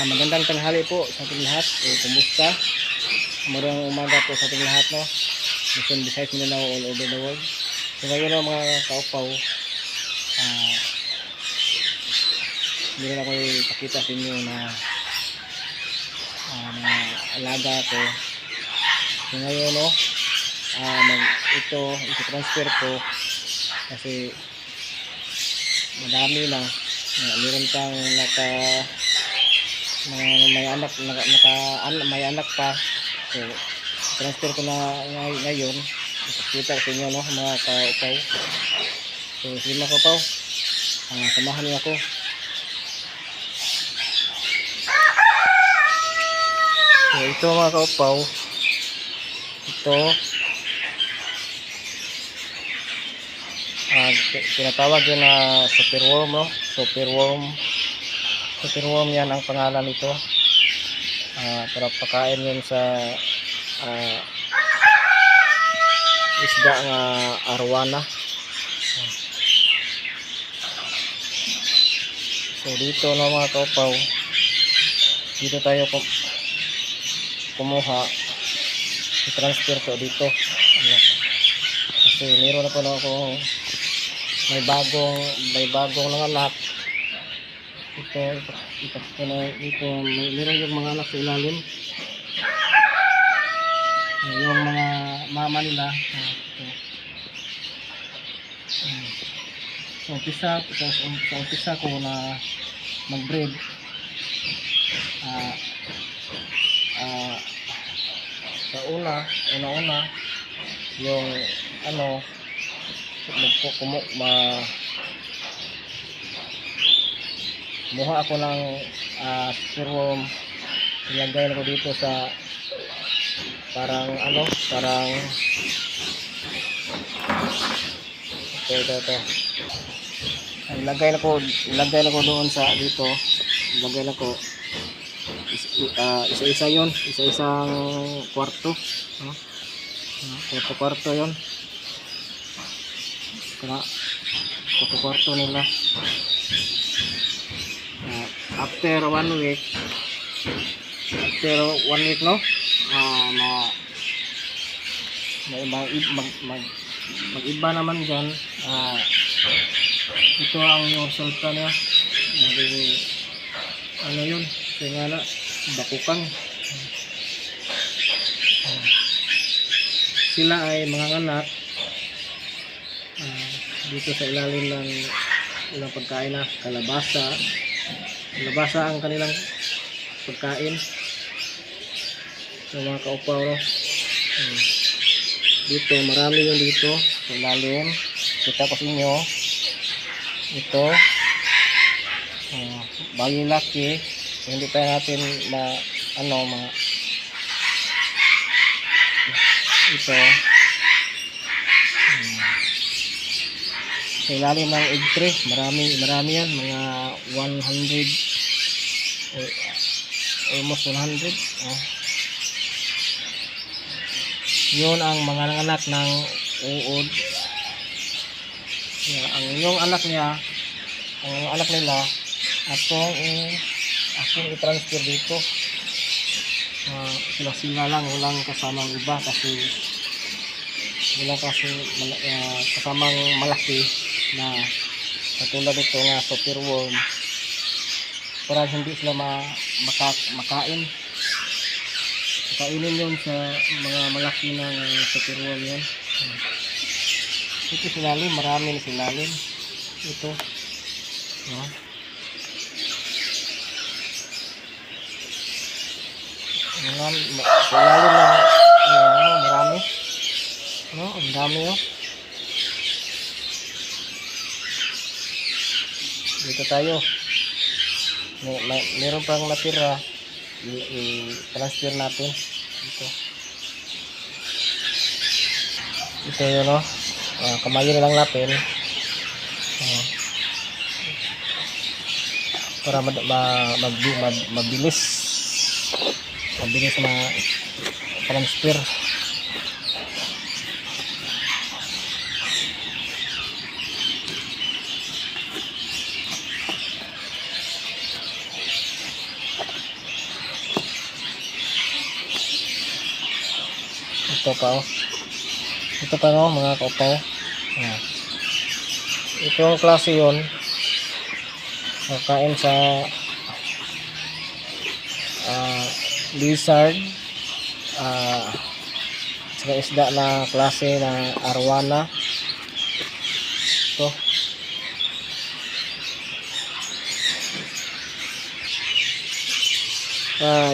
Magandang tanghali po sa ating lahat. Kumusta? Magandang umaga po sa ating lahat, no? Luzon, Visayas, Mindanao, all over the world. So ngayon, no, mga kaupaw, meron ako ipakita sa inyo na mga alaga ko. So ngayon, no, ito transfer ko kasi madami na. Meron pang may anak pa. So transfer ko na ngayon. Ipakita ko sa inyo, no, mga kaupaw. So sige mga kaupaw, samahan niyo ako. So ito mga kaupaw, ito tinatawag yun na superworm, no? Superworm yan ang pangalan nito. Para pakain yun sa isda nga arwana. So dito na mga kaupaw, dito tayo kumuha, i-transfer ko dito kasi meron na po na akong may bagong nanganak. Ito meron yung mga anak sa ilalim, yung mga mama nila. So umpisa ko na mag-breed. Sa una yung kumuha ako ng superworm, ilagay ko dito sa parang ito. Ilagay na ko doon sa dito. Ilagay na ko isa-isang kwarto, no? Kwarto yon. Kwarto nila. After one week, no, mag-iba naman dyan. Ito ang yung resulta niya. Yun, kaya nga na bakukang. Sila ay mga anak dito sa ilalim ng ilang pagkain na kalabasa ang kanilang pagkain. So mga kaupaw, no? Dito marami yung dito sa ilalim. Kita ko sa inyo ito, bagay laki. So, hindi pa natin ito sa ilalim ng egg tray. Marami yan, mga 100, almost 100. Yun ang mga anak ng uod. Ang yung anak nila akong i-transfer dito. Sila lang, walang kasamang iba kasi kasamang malaki na katulad ito nga superworm, para hindi sila makain. Kainin yun sa mga malaki ng superworm yan. Ito silalim, marami na silalim. Ito, no? Silalim na marami, no? Ang dami, no? Dito tayo, meron pang natira, i-transfer natin ito yun, no? Kamayin na lang natin para mabilis ma-transfer. Ito pa oh. Ito pa no mga kaupaw. Ayan. Itong klase yun. Kakain sa lizard. Saka isda na klase na arwana. Ito.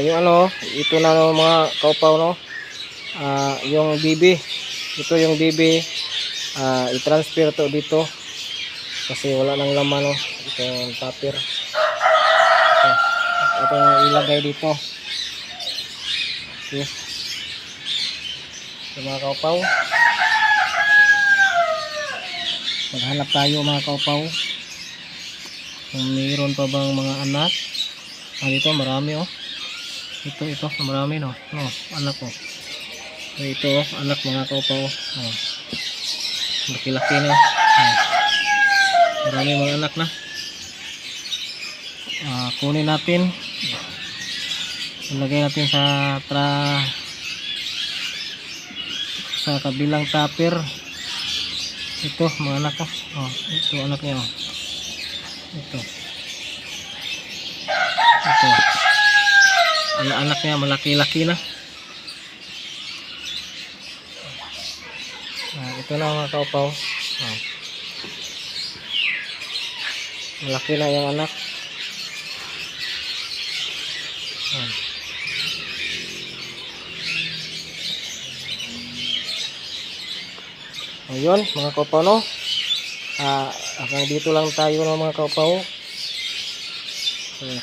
Yung ano, ito na no, mga kaupaw no. Yung bibi. Ito yung bibi. I-transfer to dito. Kasi wala nang laman no. Ito yung tupper. Ito yung ilagay dito. Okay. Ito mga kaupaw. Maghanap tayo mga kaupaw. Kung mayroon pa bang mga anak. Dito marami oh. Ito marami no. Anak oh. Ito anak mga kaupaw. Laki-laki na. Marami mga anak na. Kunin natin. Ilagay natin sa kabilang tupper. Ito mga anak ko. Ito anak niya. Ito. Anak niya malaki-laki na. Ito na mga kaupaw. Malaki na yung anak. Ayun mga kaupaw no. Hanggang dito lang tayo no mga kaupaw.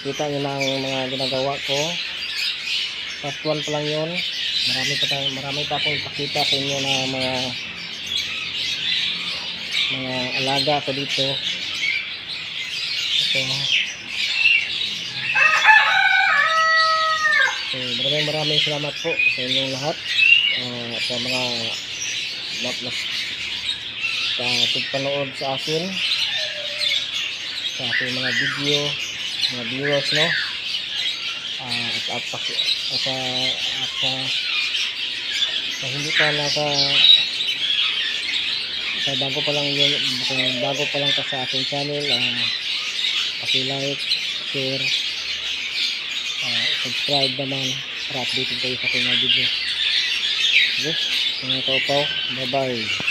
Kita nyo na ang mga ginagawa ko. Part 1 pa lang yun. Marami pa akong ipakita sa inyo na mga alaga ko dito. Ito. So, maraming salamat po sa inyong lahat. Sa mga pagpanood sa akin. Sa aking mga video, mga viewers no. At hindi pa bago pa lang ka sa aking channel, paki-like, share, subscribe naman para updated kayo sa aking mga video. Okay, mga kaupaw, bye bye.